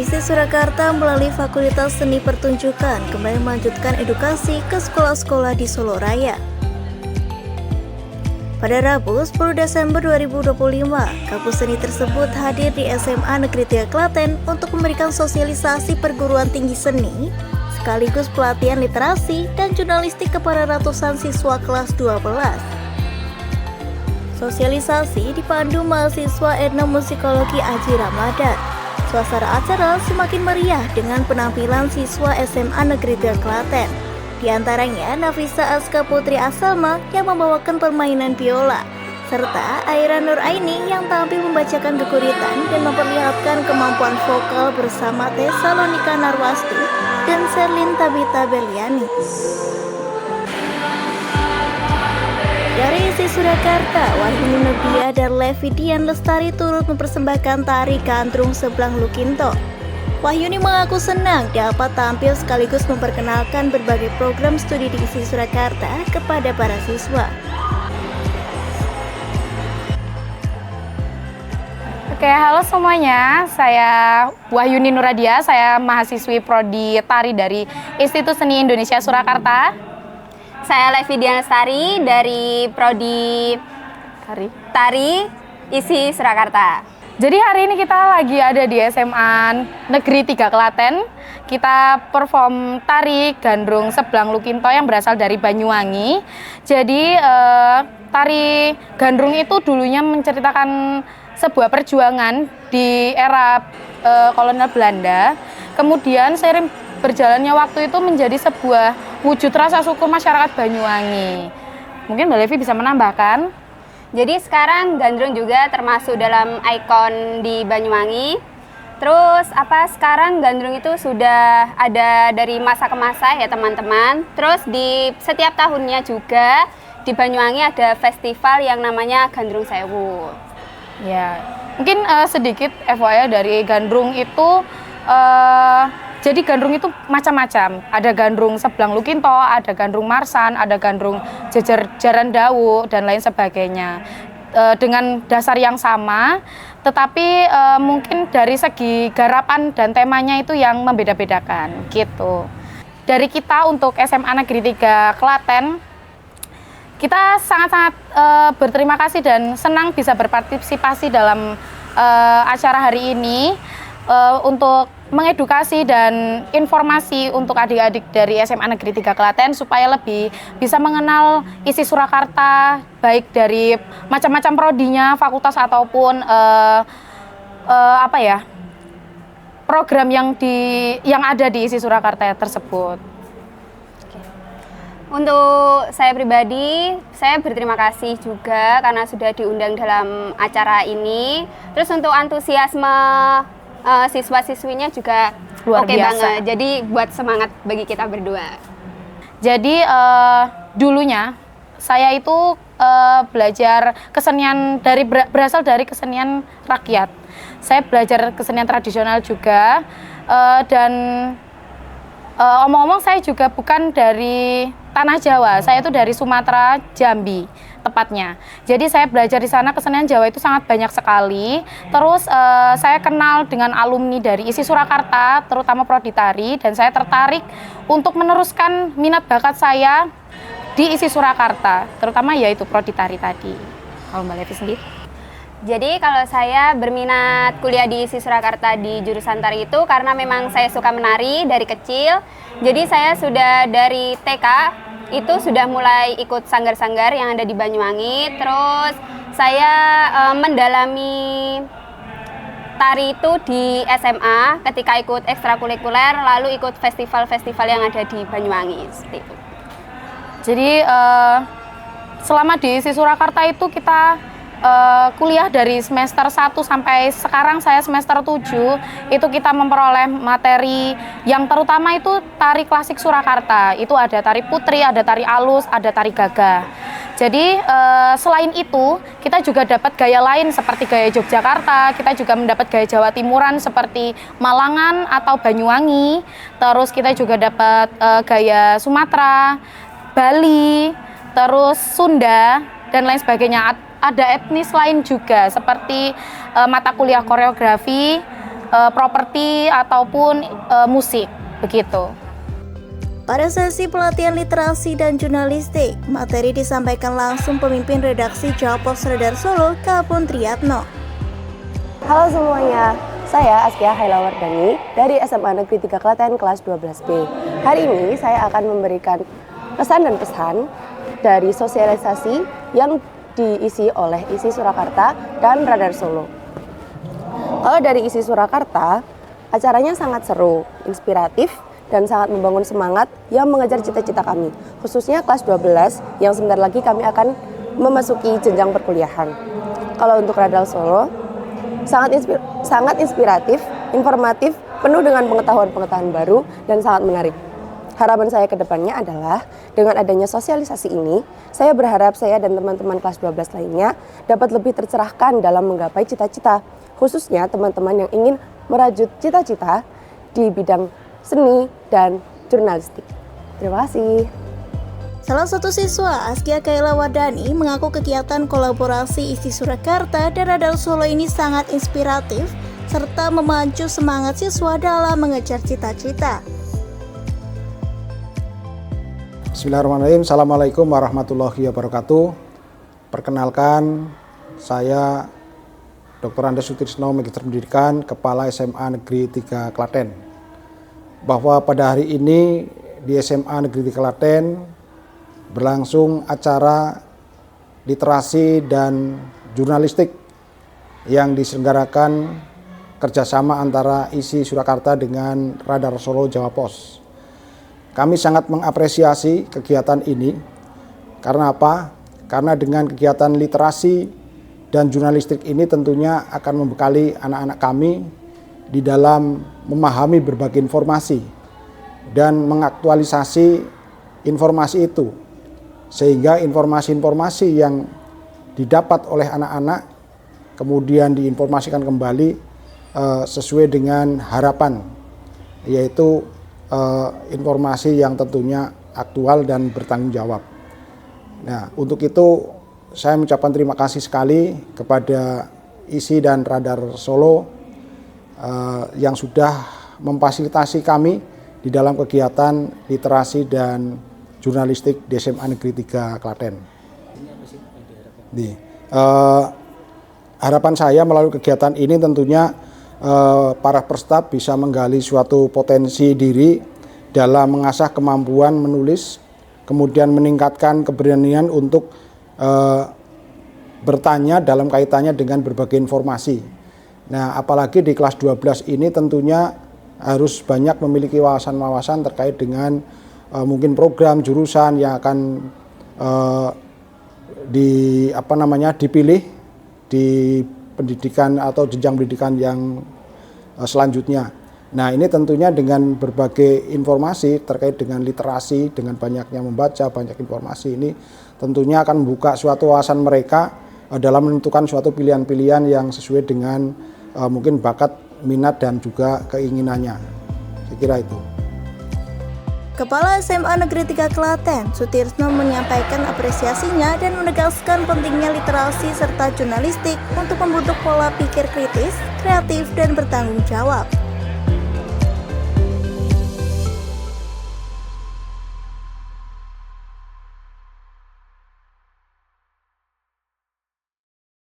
ISI Surakarta melalui Fakultas Seni Pertunjukan kembali melanjutkan edukasi ke sekolah-sekolah di Solo Raya. Pada Rabu 10 Desember 2025, kampus seni tersebut hadir di SMA Negeri 3 Klaten untuk memberikan sosialisasi perguruan tinggi seni, sekaligus pelatihan literasi dan jurnalistik kepada ratusan siswa kelas 12. Sosialisasi dipandu mahasiswa etnomusikologi Aji Ramadan. Suasana acara semakin meriah dengan penampilan siswa SMA Negeri 3 Klaten. Di antaranya Nafisa Aska Putri Asama yang membawakan permainan biola, serta Aira Nur Aini yang tampil membacakan geguritan dan memperlihatkan kemampuan vokal bersama Tessa Lonika Narwastu dan Serlin Tabita Beliani. Dari ISI Surakarta, Wahyuni Nubia dan Levi Dian Lestari turut mempersembahkan tari Gandrung Sebelang Lukinto. Wahyuni mengaku senang dapat tampil sekaligus memperkenalkan berbagai program studi di ISI Surakarta kepada para siswa. Oke, halo semuanya. Saya Wahyuni Nuradia, saya mahasiswi Prodi Tari dari Institut Seni Indonesia Surakarta. Saya Levi Dian Lestari dari Prodi Tari ISI Surakarta. Jadi hari ini kita lagi ada di SMA Negeri 3 Klaten. Kita perform tari Gandrung Sebelang Lukinto yang berasal dari Banyuwangi. Jadi tari Gandrung itu dulunya menceritakan sebuah perjuangan di era kolonial Belanda. Kemudian seiring berjalannya waktu itu menjadi sebuah wujud rasa syukur masyarakat Banyuwangi. Mungkin Mbak Levi bisa menambahkan. Jadi sekarang Gandrung juga termasuk dalam ikon di Banyuwangi. Terus sekarang Gandrung itu sudah ada dari masa ke masa ya teman-teman. Terus di setiap tahunnya juga di Banyuwangi ada festival yang namanya Gandrung Sewu. Ya, mungkin sedikit FYI dari Gandrung itu. Jadi Gandrung itu macam-macam. Ada Gandrung Sebelang Lukinto, ada Gandrung Marsan, ada Gandrung Jaran Dawu, dan lain sebagainya. Dengan dasar yang sama, tetapi mungkin dari segi garapan dan temanya itu yang membeda-bedakan, gitu. Dari kita untuk SMA Negeri 3 Klaten, kita sangat-sangat berterima kasih dan senang bisa berpartisipasi dalam acara hari ini untuk mengedukasi dan informasi untuk adik-adik dari SMA Negeri 3 Klaten supaya lebih bisa mengenal ISI Surakarta, baik dari macam-macam prodinya, fakultas ataupun program yang ada di ISI Surakarta tersebut. Untuk saya pribadi, saya berterima kasih juga karena sudah diundang dalam acara ini. Terus untuk antusiasme siswa-siswinya juga luar oke biasa banget. Jadi buat semangat bagi kita berdua. Jadi dulunya saya itu belajar kesenian berasal dari kesenian rakyat. Saya belajar kesenian tradisional juga dan omong-omong saya juga bukan dari tanah Jawa. Saya itu dari Sumatera, Jambi tepatnya. Jadi saya belajar di sana kesenian Jawa itu sangat banyak sekali. Terus saya kenal dengan alumni dari ISI Surakarta, terutama Prodi Tari, dan saya tertarik untuk meneruskan minat bakat saya di ISI Surakarta, terutama yaitu Prodi Tari tadi. Kalau Mbak Levi sendiri? Jadi kalau saya berminat kuliah di ISI Surakarta di jurusan tari itu karena memang saya suka menari dari kecil. Jadi saya sudah dari TK itu sudah mulai ikut sanggar-sanggar yang ada di Banyuwangi. Terus saya mendalami tari itu di SMA ketika ikut ekstrakurikuler, lalu ikut festival-festival yang ada di Banyuwangi seperti itu. Jadi selama di ISI Surakarta itu kita kuliah dari semester 1 sampai sekarang saya semester 7 itu kita memperoleh materi yang terutama itu tari klasik Surakarta. Itu ada tari putri, ada tari alus, ada tari gagah. Jadi selain itu kita juga dapat gaya lain seperti gaya Yogyakarta, kita juga mendapat gaya Jawa Timuran seperti Malangan atau Banyuwangi. Terus kita juga dapat gaya Sumatera, Bali, terus Sunda dan lain sebagainya. Ada etnis lain juga seperti mata kuliah koreografi, properti ataupun musik begitu. Pada sesi pelatihan literasi dan jurnalistik, materi disampaikan langsung pemimpin redaksi Jalpos Radar Solo, Kapun Triyatno. Halo semuanya, saya Askia Hailawardani dari SMA Negeri 3 Klaten kelas 12B. Hari ini saya akan memberikan pesan dan pesan dari sosialisasi yang diisi oleh ISI Surakarta dan Radar Solo. Kalau dari ISI Surakarta, acaranya sangat seru, inspiratif, dan sangat membangun semangat yang mengejar cita-cita kami, khususnya kelas 12 yang sebentar lagi kami akan memasuki jenjang perkuliahan. Kalau untuk Radar Solo, sangat inspiratif, informatif, penuh dengan pengetahuan-pengetahuan baru, dan sangat menarik. Harapan saya ke depannya adalah dengan adanya sosialisasi ini, saya berharap saya dan teman-teman kelas 12 lainnya dapat lebih tercerahkan dalam menggapai cita-cita, khususnya teman-teman yang ingin merajut cita-cita di bidang seni dan jurnalistik. Terima kasih. Salah satu siswa, Askia Kailawardani, mengaku kegiatan kolaborasi ISI Surakarta dan Radar Solo ini sangat inspiratif serta memacu semangat siswa dalam mengejar cita-cita. Bismillahirrahmanirrahim. Assalamualaikum warahmatullahi wabarakatuh. Perkenalkan, saya Dr. Andes Sutrisno, Magister Pendidikan, Kepala SMA Negeri 3 Klaten. Bahwa pada hari ini di SMA Negeri 3 Klaten berlangsung acara literasi dan jurnalistik yang diselenggarakan kerjasama antara ISI Surakarta dengan Radar Solo Jawa Pos. Kami sangat mengapresiasi kegiatan ini. Karena apa? Karena dengan kegiatan literasi dan jurnalistik ini tentunya akan membekali anak-anak kami di dalam memahami berbagai informasi dan mengaktualisasi informasi itu, sehingga informasi-informasi yang didapat oleh anak-anak kemudian diinformasikan kembali sesuai dengan harapan, yaitu informasi yang tentunya aktual dan bertanggung jawab. Nah, untuk itu saya mengucapkan terima kasih sekali kepada ISI dan Radar Solo yang sudah memfasilitasi kami di dalam kegiatan literasi dan jurnalistik di SMA Negeri 3 Klaten. Harapan saya melalui kegiatan ini tentunya para peserta bisa menggali suatu potensi diri dalam mengasah kemampuan menulis, kemudian meningkatkan keberanian untuk bertanya dalam kaitannya dengan berbagai informasi. Nah, apalagi di kelas 12 ini tentunya harus banyak memiliki wawasan-wawasan terkait dengan mungkin program jurusan yang akan dipilih di pendidikan atau jenjang pendidikan yang selanjutnya. Nah, ini tentunya dengan berbagai informasi terkait dengan literasi, dengan banyaknya membaca banyak informasi ini tentunya akan membuka suatu wawasan mereka dalam menentukan suatu pilihan-pilihan yang sesuai dengan mungkin bakat, minat, dan juga keinginannya. Saya kira itu. Kepala SMA Negeri 3 Klaten, Sutrisno, menyampaikan apresiasinya dan menegaskan pentingnya literasi serta jurnalistik untuk membentuk pola pikir kritis, kreatif, dan bertanggung jawab.